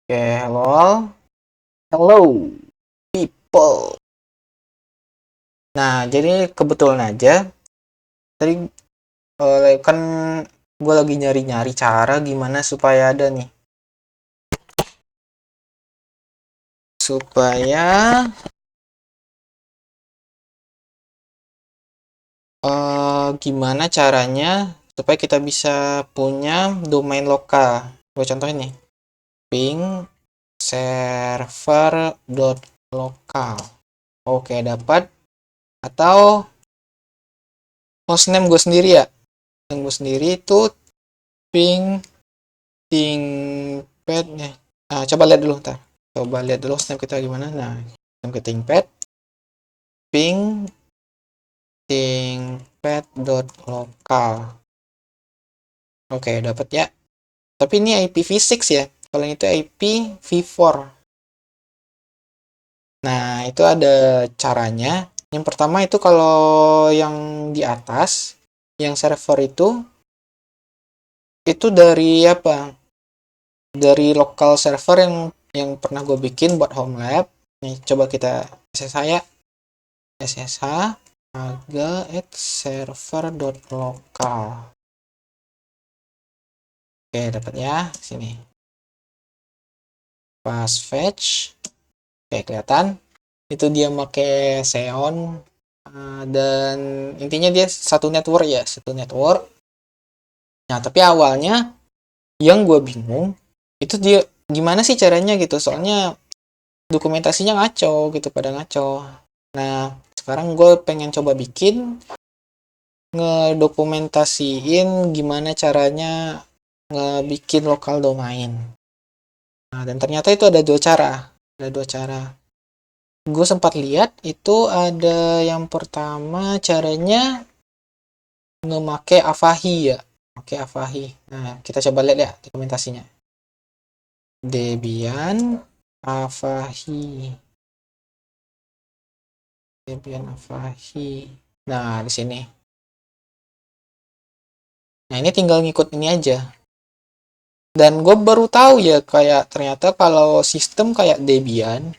Oke, halo. Hello, people. Nah, jadi kebetulan aja tadi kan gue lagi nyari-nyari cara gimana supaya ada nih. Supaya gimana caranya supaya kita bisa punya domain lokal. Gue contohin nih. Ping server.local. Oke, dapat. Atau hostname gue sendiri ya. Yang gue sendiri itu ping ThinkPad nih. Nah, coba lihat dulu ntar. Coba lihat dulu snap kita gimana. Nah, snap ke ThinkPad, ping thinkpad.local. Oke, dapat ya. Tapi ini IPv6 ya. Kalau yang itu IPv4. Nah, itu ada caranya. Yang pertama itu kalau yang di atas, yang server itu dari apa? Dari local server yang pernah gue bikin buat home lab. Nih, coba kita SSH ya. SSH aga@server.local. Oke, dapat ya sini. Pas fetch, oke kelihatan. Itu dia pakai Xeon dan intinya dia satu network ya, satu network. Nah, tapi awalnya yang gue bingung itu dia gimana sih caranya gitu. Soalnya dokumentasinya ngaco gitu, pada ngaco. Nah, sekarang gue pengen coba bikin ngedokumentasiin gimana caranya ngebikin lokal domain. Nah, dan ternyata itu ada dua cara. Ada dua cara. Gue sempat lihat itu ada yang pertama caranya ngemake Avahi ya. Oke, Avahi. Nah, kita coba lihat ya dokumentasinya. Debian Avahi. Debian Avahi. Nah, di sini. Nah, ini tinggal ngikut ini aja. Dan gue baru tahu ya kayak ternyata kalau sistem kayak Debian,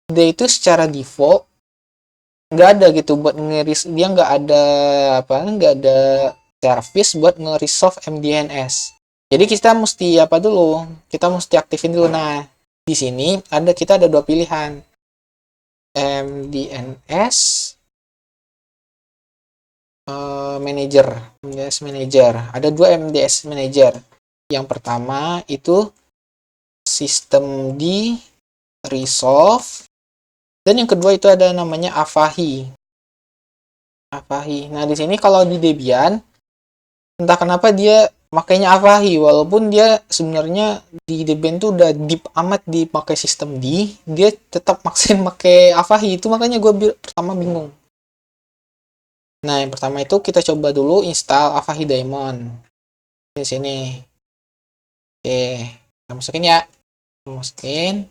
dia itu secara default nggak ada gitu buat ngeris, dia nggak ada apa, nggak ada service buat nge-resolve MDNS. Jadi kita mesti apa dulu, kita mesti aktifin dulu. Nah, di sini kita ada dua pilihan, MDNS manager. MDNS manager ada dua MDNS manager. Yang pertama itu sistem di resolve, dan yang kedua itu ada namanya Avahi. Avahi. Nah, di sini kalau di Debian, entah kenapa dia makainya Avahi, walaupun dia sebenarnya di Debian tuh udah deep amat dipakai sistem dia tetap maksain pakai Avahi. Itu makanya gue pertama bingung. Nah, yang pertama itu kita coba dulu install Avahi Daemon. Di sini. Oke, kita masukin ya. Masukin.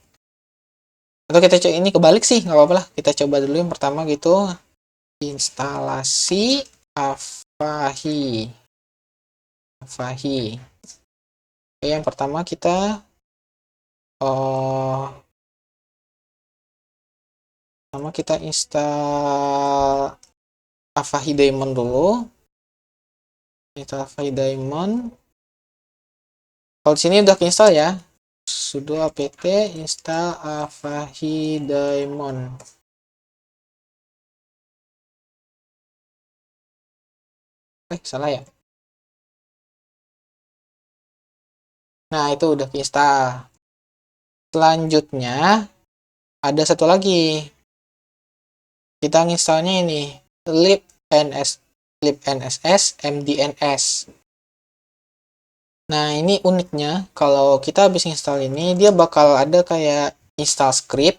Atau kita coba ini kebalik sih, nggak apa-apa lah. Kita coba dulu yang pertama gitu. Instalasi Avahi. Avahi. Oke, yang pertama kita install Avahi Daemon dulu. Install Avahi Daemon. Kalau di sini udah keinstall ya. Sudo apt install Avahi Daemon. Salah ya. Nah, itu udah keinstall. Selanjutnya ada satu lagi. Kita nginstalnya ini libnss mdns. Nah, ini uniknya kalau kita habis install ini dia bakal ada kayak install script.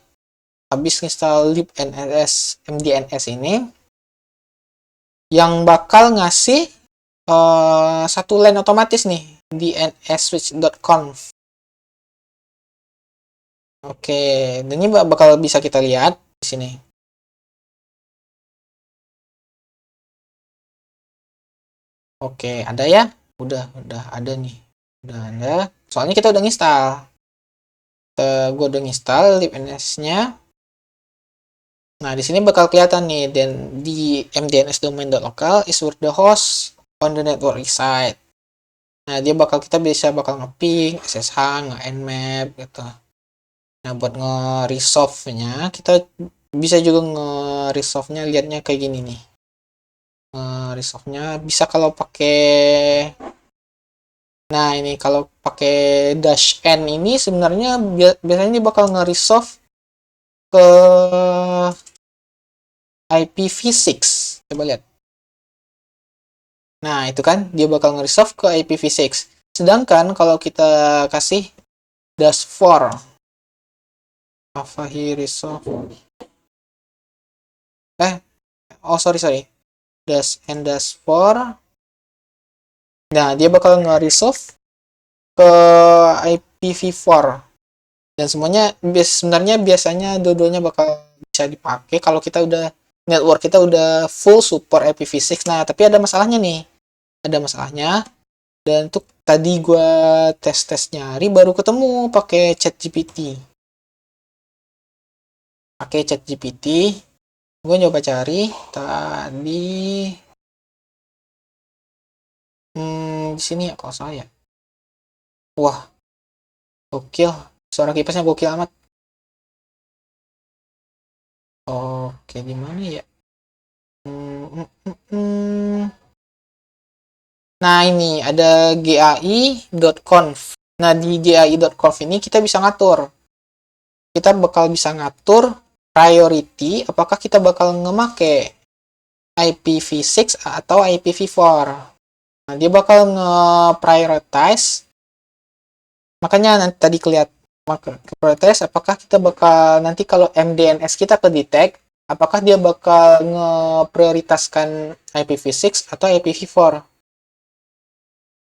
Habis install libnss mdns ini yang bakal ngasih satu line otomatis nih dnsswitch.conf. Oke, dan ini bakal bisa kita lihat di sini. Oke, ada ya? Udah ada nih. Udah ada. Soalnya kita udah install. gue udah install libns-nya. Nah, di sini bakal kelihatan nih, dan di mdns domain.local is where the host on the network reside. Nah, dia kita bakal nge-ping, SSH, nge-nmap gitu. Nah, buat nge-resolve-nya, kita bisa juga nge-resolve-nya, lihatnya kayak gini nih. Resolve-nya bisa kalau pakai, nah ini kalau pakai -n ini sebenarnya biasanya dia bakal nge-resolve ke IPv6. Coba lihat. Nah, itu kan dia bakal nge-resolve ke IPv6. Sedangkan kalau kita kasih -4 Avahi resolve. Sorry. -n -4. Nah, dia bakal nge-resolve ke IPv4. Dan semuanya sebenarnya biasanya dua-duanya bakal bisa dipakai kalau kita udah network kita udah full support IPv6. Nah, tapi ada masalahnya nih. Ada masalahnya. Dan untuk tadi gue tes nyari baru ketemu pakai ChatGPT. Gue nyoba cari tadi di sini ya kalau saya. Wah, gokil. Suara kipasnya gokil amat. Oke, di mana ya? Nah, ini ada gai.conf. Nah, di gai.conf ini kita bisa ngatur. Kita bakal bisa ngatur priority, apakah kita bakal ngemake IPv6 atau IPv4. Nah, dia bakal nge-prioritize. Makanya nanti tadi kelihatan prioritize apakah kita bakal nanti kalau MDNS kita ke-detect, apakah dia bakal ngeprioritaskan IPv6 atau IPv4.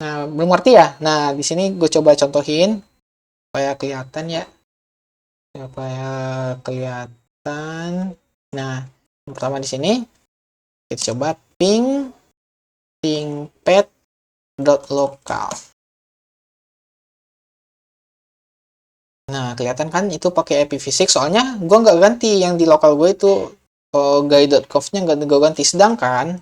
Nah, belum ngerti ya? Nah, di sini gue coba contohin supaya kelihatan ya. Supaya kelihatan. Nah, yang pertama di sini kita coba ping pad.local. Nah, kelihatan kan itu pakai IPv6, soalnya gue nggak ganti yang di lokal gue itu gai.conf-nya nggak gue ganti. Sedangkan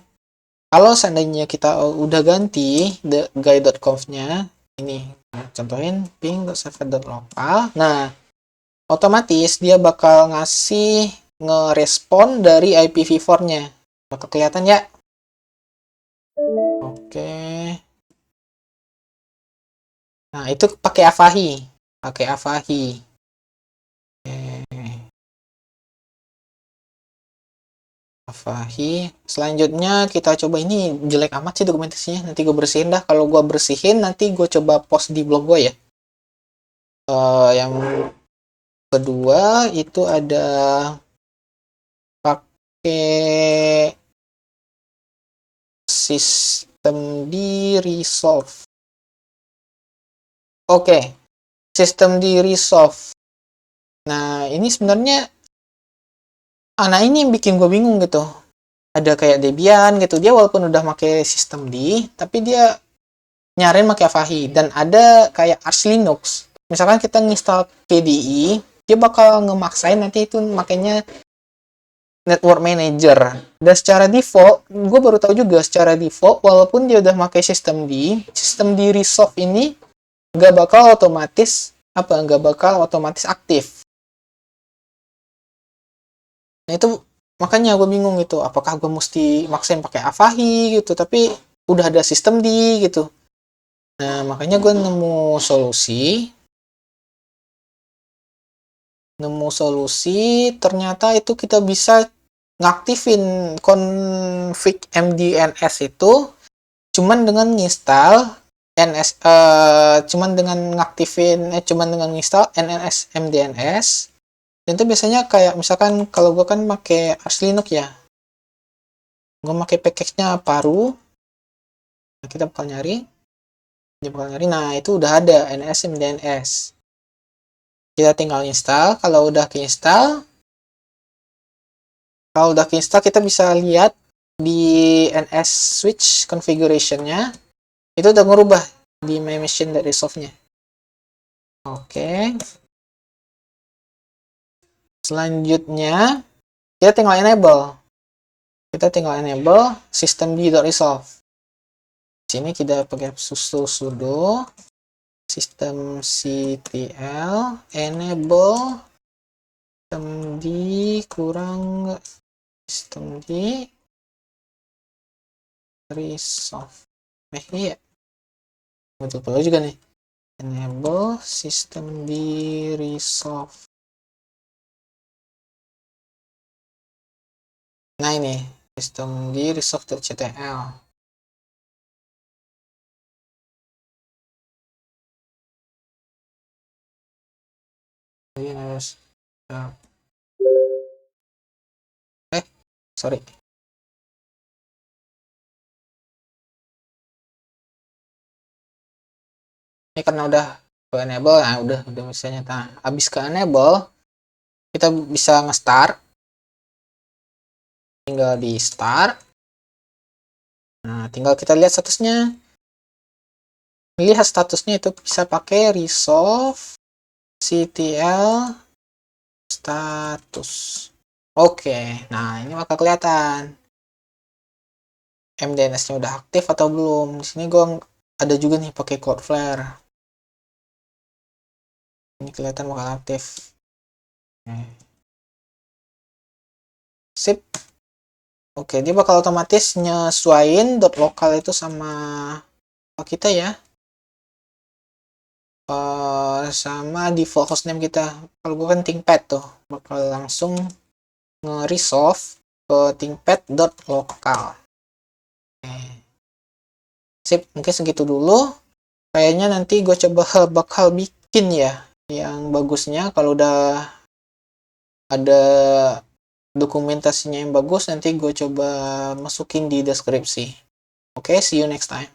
kalau seandainya kita udah ganti gai.conf-nya, ini contohin ping.server.local. Nah, otomatis dia bakal ngasih ngerespon dari IPv4-nya. Bakal kelihatan ya? Oke. Nah, itu pakai Avahi. Avahi. Selanjutnya kita coba, ini jelek amat sih dokumentasinya. Nanti gue bersihin dah. Kalau gue bersihin, nanti gue coba post di blog gue ya. Yang kedua itu ada pakai sistem di resolve. Oke, sistem di resolve. Nah, ini sebenarnya ini yang bikin gue bingung gitu. Ada kayak Debian gitu, dia walaupun udah pakai sistem D, tapi dia nyariin pakai Avahi. Dan ada kayak Arch Linux. Misalkan kita nginstal KDE, dia bakal ngemaksain nanti itu makanya network manager. Dan secara default, gue baru tahu juga secara default, walaupun dia udah pakai sistem D resolve ini nggak bakal otomatis aktif. Nah, itu makanya gue bingung gitu, apakah gue mesti maksain pakai Avahi gitu, tapi udah ada sistem gitu. Nah, makanya gue nemu solusi, ternyata itu kita bisa ngaktifin config MDNS itu cuman dengan nginstal cuman dengan nginstal NNS MDNS. Dan itu biasanya kayak misalkan kalau gue kan pakai Arch Linux ya, gue pakai package-nya Paru. Nah, kita bakal nyari. Nah, itu udah ada NS MDNS. Kita tinggal install. Kalau udah keinstall, kita bisa lihat di NS switch configuration-nya itu udah ngerubah di my machine dari resolve-nya. Oke. selanjutnya kita tinggal enable. Kita tinggal enable systemd.resolve. Sini kita pakai sudo systemctl enable systemd kurang systemd resolve. Iya. Betul juga nih. Enable systemd resolve. Nah ini systemd resolve.ctl. Sorry. Ini karena udah ke enable, nah udah misalnya. Nah, habis ke enable, kita bisa nge-start. Tinggal di start. Nah, tinggal kita lihat statusnya. Lihat statusnya itu bisa pakai resolve ctl status. Oke, nah ini bakal kelihatan MDNS-nya udah aktif atau belum. Di sini gue ada juga nih pakai Cloudflare. Ini kelihatan bakal aktif. Sip. Oke, dia bakal otomatis nyesuaiin .local itu sama kita ya. Sama default hostname kita. Kalau gue kan ThinkPad tuh, bakal langsung nge-resolve ke thinkpad.local. Sip, mungkin segitu dulu. Kayaknya nanti gue coba bakal bikin ya yang bagusnya. Kalau udah ada dokumentasinya yang bagus, nanti gue coba masukin di deskripsi. Oke, see you next time.